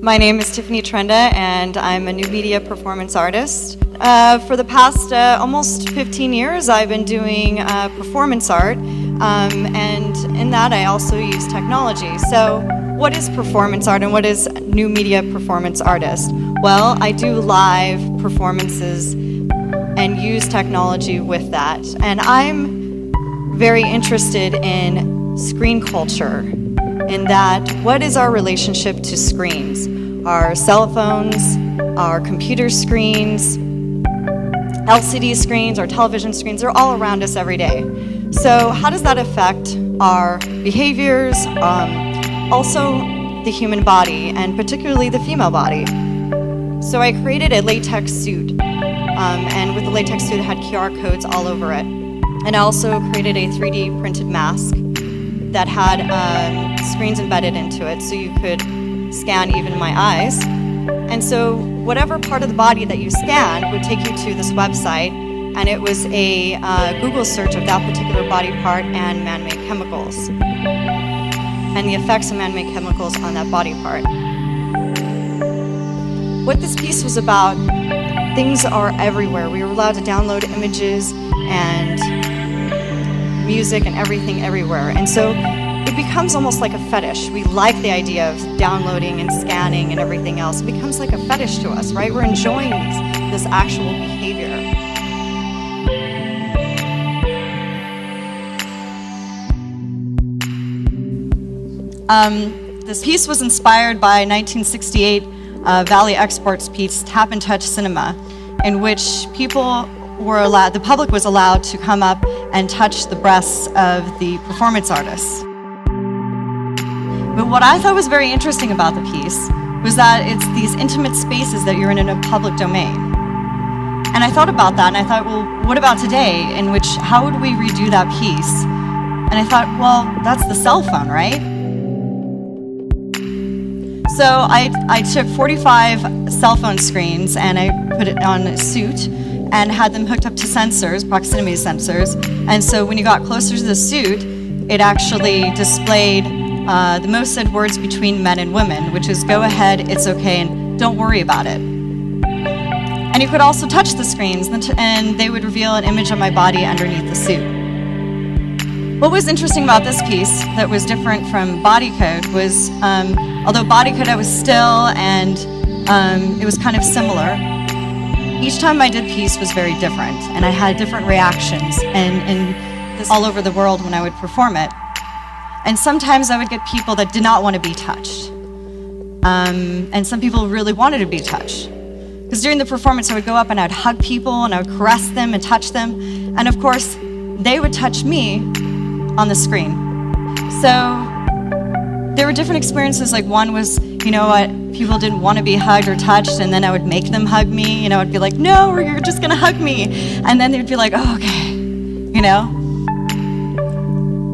My name is Tiffany Trenda, and I'm a new media performance artist. For the past almost 15 years, I've been doing performance art, and in that I also use technology. So what is performance art and what is new media performance artist? Well, I do live performances and use technology with that. And I'm very interested in screen culture, in that what is our relationship to screens? Our cell phones, our computer screens, LCD screens, our television screens, they're all around us every day. So how does that affect our behaviors, also the human body, and particularly the female body? So I created a latex suit, and with the latex suit it had QR codes all over it. And I also created a 3D printed mask that had screens embedded into it, so you could scan even my eyes. And so whatever part of the body that you scanned would take you to this website, and it was a Google search of that particular body part and man-made chemicals, and the effects of man-made chemicals on that body part. What this piece was about, things are everywhere. We were allowed to download images and music and everything everywhere. And so it becomes almost like a fetish. We like the idea of downloading and scanning and everything else. It becomes like a fetish to us, right? We're enjoying this actual behavior. This piece was inspired by 1968 Valley Exports piece, Tap and Touch Cinema, in which the public was allowed to come up and touch the breasts of the performance artists. But what I thought was very interesting about the piece was that it's these intimate spaces that you're in a public domain. And I thought about that, and I thought, well, what about today, in which, how would we redo that piece? And I thought, well, that's the cell phone, right? So I took 45 cell phone screens and I put it on a suit and had them hooked up to sensors, proximity sensors. And so when you got closer to the suit, it actually displayed the most said words between men and women, which is go ahead, it's okay, and don't worry about it. And you could also touch the screens, and they would reveal an image of my body underneath the suit. What was interesting about this piece that was different from Body Code was, although Body Code I was still, and it was kind of similar, each time I did piece was very different, and I had different reactions, and this all over the world when I would perform it. And sometimes I would get people that did not want to be touched. And some people really wanted to be touched. Because during the performance, I would go up and I would hug people and I would caress them and touch them. And of course, they would touch me on the screen. So there were different experiences. Like one was, you know what, people didn't want to be hugged or touched, and then I would make them hug me. You know, I'd be like, no, or you're just going to hug me. And then they'd be like, oh, okay, you know.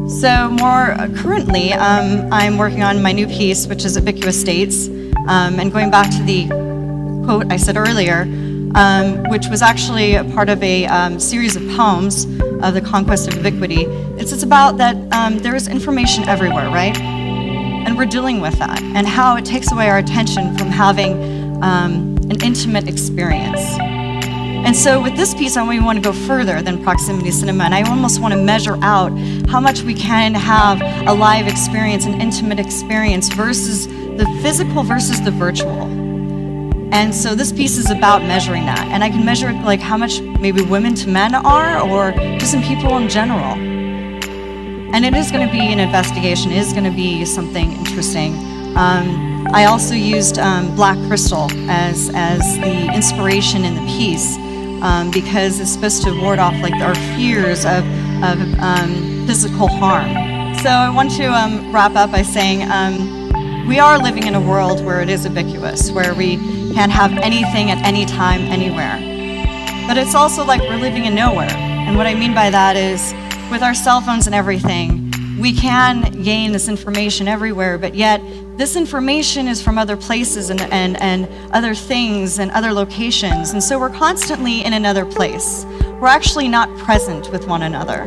So more currently, I'm working on my new piece, which is Ubiquitous States, and going back to the quote I said earlier, which was actually a part of a series of poems of the conquest of ubiquity. It's about that there is information everywhere, right? And we're dealing with that, and how it takes away our attention from having an intimate experience. And so with this piece, we want to go further than proximity cinema, and I almost want to measure out how much we can have a live experience, an intimate experience, versus the physical versus the virtual. And so this piece is about measuring that, and I can measure it like how much maybe women to men are, or just in people in general. And it is going to be an investigation, it is going to be something interesting. I also used black crystal as the inspiration in the piece, because it's supposed to ward off like our fears of physical harm. So I want to wrap up by saying we are living in a world where it is ubiquitous, where we can have anything at any time, anywhere. But it's also like we're living in nowhere. And what I mean by that is, with our cell phones and everything, we can gain this information everywhere, but yet this information is from other places and other things and other locations. And so we're constantly in another place. We're actually not present with one another.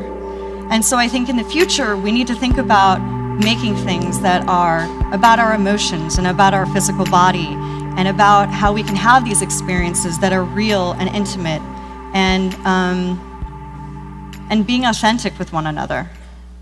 And so I think in the future, we need to think about making things that are about our emotions and about our physical body and about how we can have these experiences that are real and intimate and being authentic with one another.